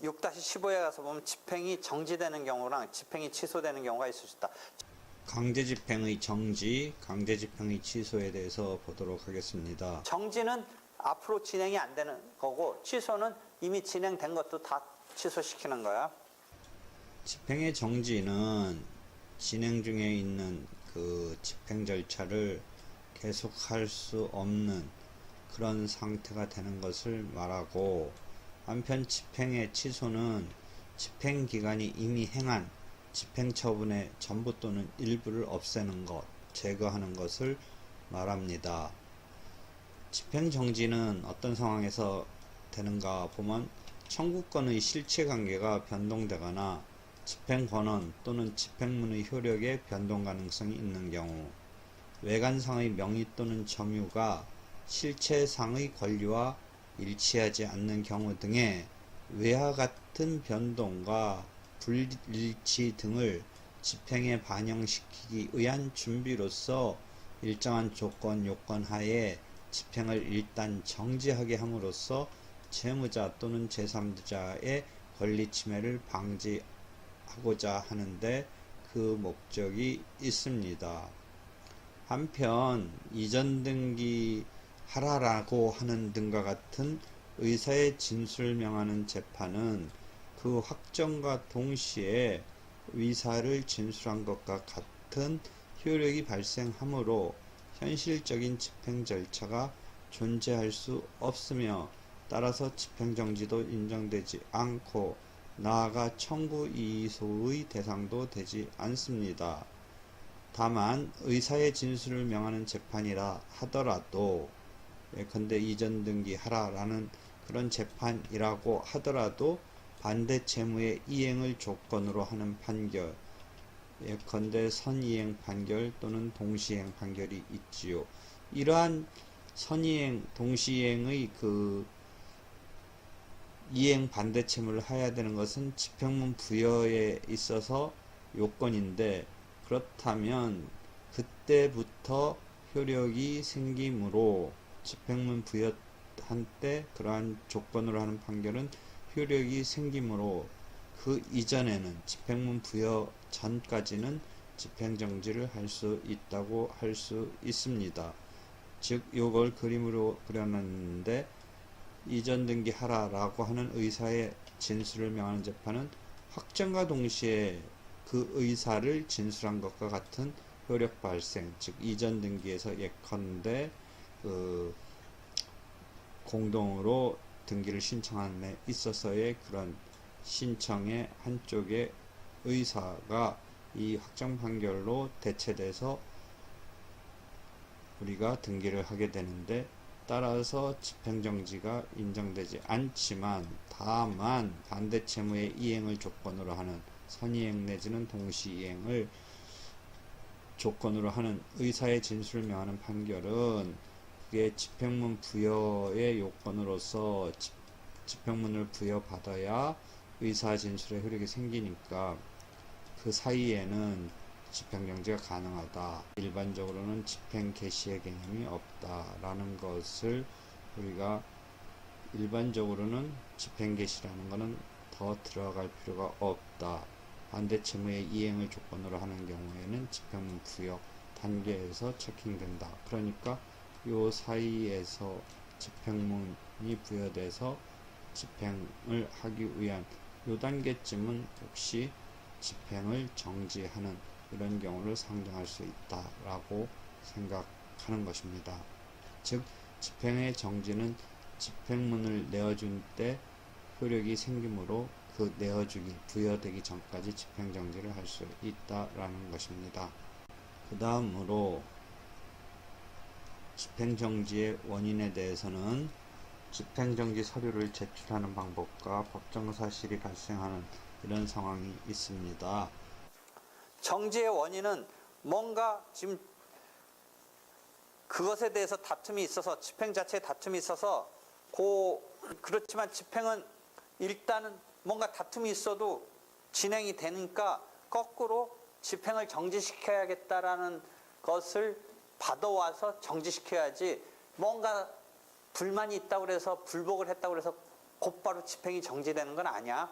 (6-15)에 가서 보면 집행이 정지되는 경우랑 집행이 취소되는 경우가 있을 수 있다. 강제 집행의 정지, 강제 집행의 취소에 대해서 보도록 하겠습니다. 정지는 앞으로 진행이 안 되는 거고, 취소는 이미 진행된 것도 다 취소시키는 거야. 집행의 정지는 진행 중에 있는 그 집행 절차를 계속할 수 없는 그런 상태가 되는 것을 말하고, 한편 집행의 취소는 집행 기간이 이미 행한 집행 처분의 전부 또는 일부를 없애는 것, 제거하는 것을 말합니다. 집행 정지는 어떤 상황에서 되는가 보면, 청구권의 실체 관계가 변동되거나 집행 권한 또는 집행문의 효력의 변동 가능성이 있는 경우, 외관상의 명의 또는 점유가 실체상의 권리와 일치하지 않는 경우 등의 외와 같은 변동과 불일치 등을 집행에 반영시키기 위한 준비로서 일정한 조건, 요건 하에 집행을 일단 정지하게 함으로써 채무자 또는 제3자의 권리 침해를 방지하고자 하는데 그 목적이 있습니다. 한편 이전 등기 하라라고 하는 등과 같은 의사의 진술을 명하는 재판은 그 확정과 동시에 의사를 진술한 것과 같은 효력이 발생하므로 현실적인 집행 절차가 존재할 수 없으며, 따라서 집행정지도 인정되지 않고 나아가 청구 이의소의 대상도 되지 않습니다. 다만 의사의 진술을 명하는 재판이라 하더라도, 예컨대 이전 등기 하라라는 그런 재판이라고 하더라도 반대 채무의 이행을 조건으로 하는 판결, 예컨대 선이행 판결 또는 동시행 판결이 있지요. 이러한 선이행, 동시행의 그 이행 반대 채무를 해야 되는 것은 집행문 부여에 있어서 요건인데, 그렇다면 그때부터 효력이 생기므로 집행문 부여한 때 그러한 조건으로 하는 판결은 효력이 생기므로 그 이전에는 집행문 부여 전까지는 집행정지를 할 수 있다고 할 수 있습니다. 즉 요걸 그림으로 그려놨는데, 이전 등기 하라라고 하는 의사의 진술을 명하는 재판은 확정과 동시에 그 의사를 진술한 것과 같은 효력 발생, 즉 이전 등기에서 예컨대 공동으로 등기를 신청한 데 있어서의 그런 신청의 한쪽의 의사가 이 확정 판결로 대체돼서 우리가 등기를 하게 되는데, 따라서 집행정지가 인정되지 않지만, 다만 반대 채무의 이행을 조건으로 하는 선이행 내지는 동시이행을 조건으로 하는 의사의 진술을 명하는 판결은 그게 집행문 부여의 요건으로서 집행문을 부여받아야 의사 진술의 효력이 생기니까 그 사이에는 집행정지가 가능하다. 일반적으로는 집행 개시의 개념이 없다라는 것을 우리가, 일반적으로는 집행 개시라는 것은 더 들어갈 필요가 없다. 반대 채무의 이행을 조건으로 하는 경우에는 집행문 부여 단계에서 체킹된다. 그러니까 요 사이에서 집행문이 부여돼서 집행을 하기 위한 요 단계쯤은 역시 집행을 정지하는 이런 경우를 상정할 수 있다라고 생각하는 것입니다. 즉 집행의 정지는 집행문을 내어준 때 효력이 생기므로 그 내어주기, 부여되기 전까지 집행정지를 할 수 있다라는 것입니다. 그 다음으로 집행정지의 원인에 대해서는 집행정지 서류를 제출하는 방법과 법정사실이 발생하는 이런 상황이 있습니다. 정지의 원인은 뭔가 지금 그것에 대해서 다툼이 있어서, 집행 자체에 다툼이 있어서 그렇지만 집행은 일단은 뭔가 다툼이 있어도 진행이 되니까 거꾸로 집행을 정지시켜야겠다라는 것을 받아와서 정지시켜야지 뭔가 불만이 있다고 그래서 불복을 했다고 그래서 곧바로 집행이 정지되는 건 아니야.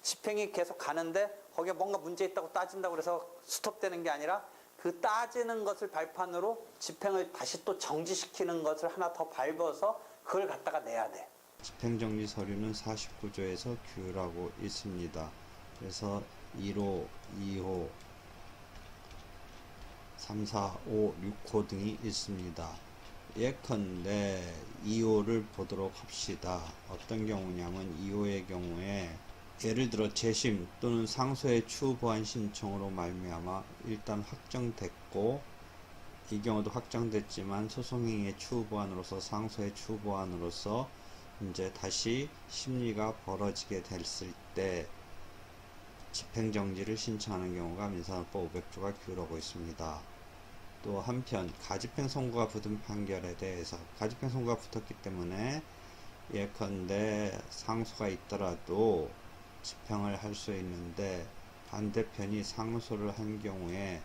집행이 계속 가는데 거기에 뭔가 문제 있다고 따진다고 그래서 스톱되는 게 아니라 그 따지는 것을 발판으로 집행을 다시 또 정지시키는 것을 하나 더 밟아서 그걸 갖다가 내야 돼. 집행정지 서류는 49조에서 규율하고 있습니다. 그래서 1호, 2호, 3, 4, 5, 6호 등이 있습니다. 예컨대 2호를 보도록 합시다. 어떤 경우냐면 2호의 경우에 예를 들어 재심 또는 상소의 추후 보완 신청으로 말미암아 일단 확정됐고, 이 경우도 확정됐지만 소송행위의 추후 보완으로서 상소의 추후 보완으로서 이제 다시 심리가 벌어지게 됐을 때 집행정지를 신청하는 경우가 민사소송법 500조가 규율하고 있습니다. 또 한편 가집행 선고가 붙은 판결에 대해서 가집행 선고가 붙었기 때문에 예컨대 상소가 있더라도 집행을 할 수 있는데 반대편이 상소를 한 경우에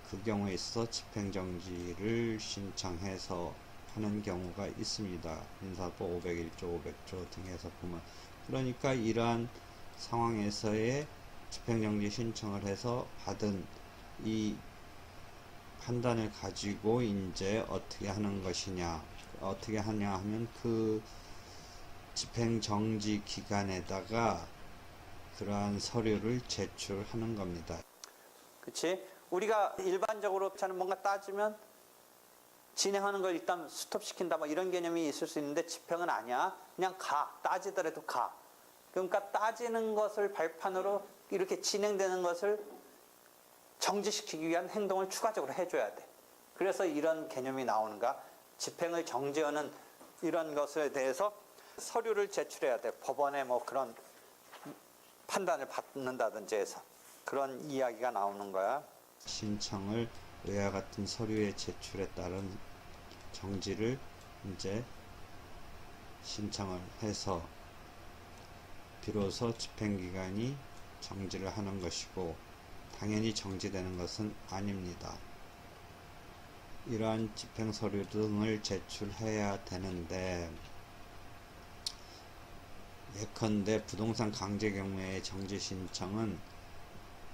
그 경우에 있어서 집행정지를 신청해서 하는 경우가 있습니다. 민사법 501조, 500조 등에서 보면. 그러니까 이러한 상황에서의 집행정지 신청을 해서 받은 이 판단을 가지고 이제 어떻게 하는 것이냐, 어떻게 하냐 하면 그 집행정지 기간에다가 그러한 서류를 제출하는 겁니다. 그치? 우리가 일반적으로 저는 뭔가 따지면 진행하는 걸 일단 스톱시킨다 뭐 이런 개념이 있을 수 있는데 집행은 아니야. 그냥 가. 따지더라도 가. 그러니까 따지는 것을 발판으로 이렇게 진행되는 것을 정지시키기 위한 행동을 추가적으로 해줘야 돼. 그래서 이런 개념이 나오는가? 집행을 정지하는 이런 것에 대해서 서류를 제출해야 돼. 법원에 뭐 그런 판단을 받는다든지 해서 그런 이야기가 나오는 거야. 신청을 외와 같은 서류의 제출에 따른 정지를 이제 신청을 해서 비로소 집행기간이 정지를 하는 것이고, 당연히 정지되는 것은 아닙니다. 이러한 집행서류 등을 제출해야 되는데, 예컨대 부동산 강제 경매의 정지 신청은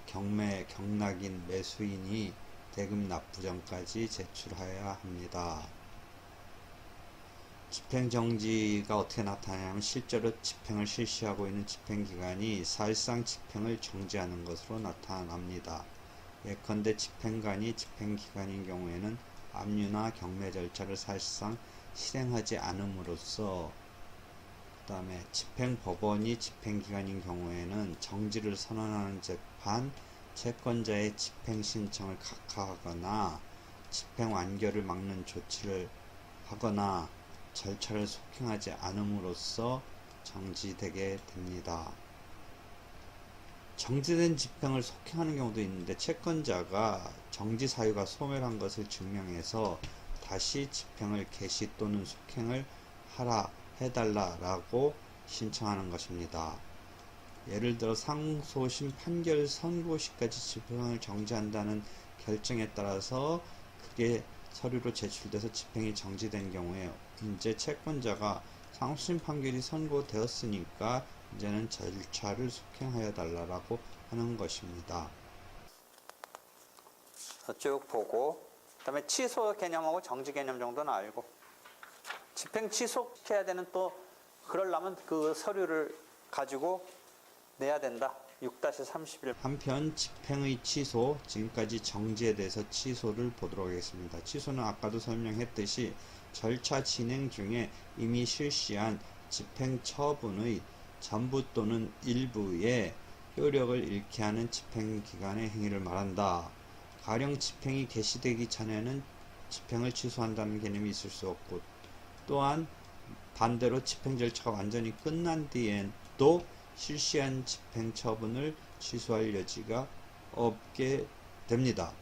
경락인 매수인이 대금 납부 전까지 제출해야 합니다. 집행정지가 어떻게 나타나냐면 실제로 집행을 실시하고 있는 집행기관이 사실상 집행을 정지하는 것으로 나타납니다. 예컨대 집행관이 집행기관인 경우에는 압류나 경매 절차를 사실상 실행하지 않음으로써, 그 다음에 집행법원이 집행기관인 경우에는 정지를 선언하는 재판, 채권자의 집행신청을 각하하거나 집행 완결을 막는 조치를 하거나 절차를 속행하지 않음으로써 정지되게 됩니다. 정지된 집행을 속행하는 경우도 있는데 채권자가 정지 사유가 소멸한 것을 증명해서 다시 집행을 개시 또는 속행을 하라 해달라고 신청하는 것입니다. 예를 들어 상소심 판결 선고 시까지 집행을 정지한다는 결정에 따라서 그게 서류로 제출돼서 집행이 정지된 경우에 이제 채권자가 상소심 판결이 선고되었으니까 이제는 절차를 속행하여 달라고 하는 것입니다. 쭉 보고 그다음에 취소 개념하고 정지 개념 정도는 알고, 집행 취소해야 되는 또 그러려면 그 서류를 가지고 내야 된다. 6-31. 한편 집행의 취소, 지금까지 정지에 대해서 취소를 보도록 하겠습니다. 취소는 아까도 설명했듯이 절차 진행 중에 이미 실시한 집행 처분의 전부 또는 일부의 효력을 잃게 하는 집행기관의 행위를 말한다. 가령 집행이 개시되기 전에는 집행을 취소한다는 개념이 있을 수 없고, 또한 반대로 집행 절차가 완전히 끝난 뒤에도 실시한 집행 처분을 취소할 여지가 없게 됩니다.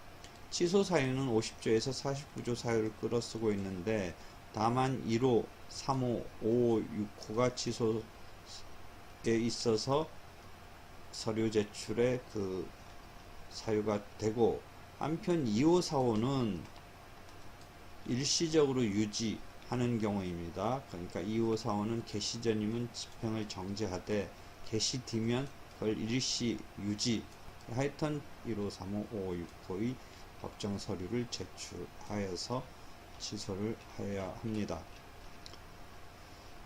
취소 사유는 50조에서 49조 사유를 끌어쓰고 있는데, 다만 1호, 3호, 5호, 6호가 취소에 있어서 서류 제출의 그 사유가 되고, 한편 2호, 4호는 일시적으로 유지하는 경우입니다. 그러니까 2호4호는 개시 전이면 집행을 정지하되 개시 뒤면 그걸 일시 유지, 하여튼 1호, 3호, 5호, 6호의 법정 서류를 제출하여서 취소를 해야 합니다.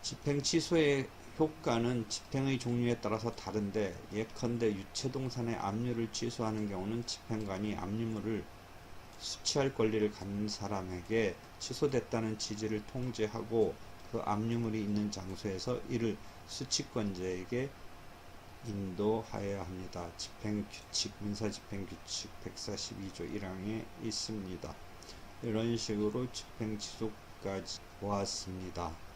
집행 취소의 효과는 집행의 종류에 따라서 다른데, 예컨대 유체동산의 압류를 취소하는 경우는 집행관이 압류물을 수취할 권리를 갖는 사람에게 취소됐다는 지지를 통지하고 그 압류물이 있는 장소에서 이를 수취권자에게 인도하여야 합니다. 집행규칙, 민사집행규칙 142조 1항에 있습니다. 이런 식으로 집행취소까지 보았습니다.